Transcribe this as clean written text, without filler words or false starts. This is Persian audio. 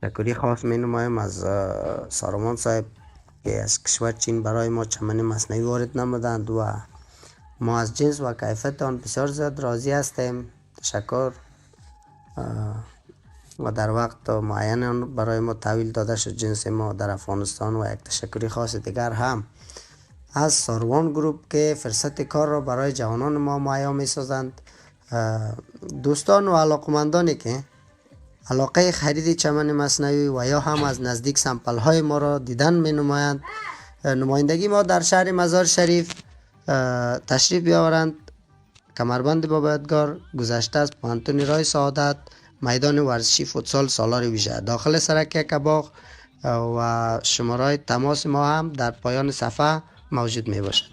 تشکری خاص می نمایم از سارمان صاحب که از کشور چین برای ما چمن مصنوعی وارد نمودند و ما از جنس و کیفیت آن بسیار زیاد راضی هستیم. تشکر. و در وقت معین آن برای ما تحویل داده شد جنس ما در افغانستان. و یک تشکری خاص دیگر هم از ساروان گروپ که فرصت کار را برای جوانان ما مهیا می سازند. دوستان و علاقمندانی که علاقه خرید چمن مصنوعی و یا هم از نزدیک سمپل های ما را دیدن می نمایند، نمایندگی ما در شهر مزار شریف تشریف بیاورند. کمربند بابا ادگار گذشته از پوهنتون راه سعادت، میدان ورزشی فوتسال سالار ویژه داخل سرک کباغ و شماره تماس ما هم در پایان صفحه موجود می باشد.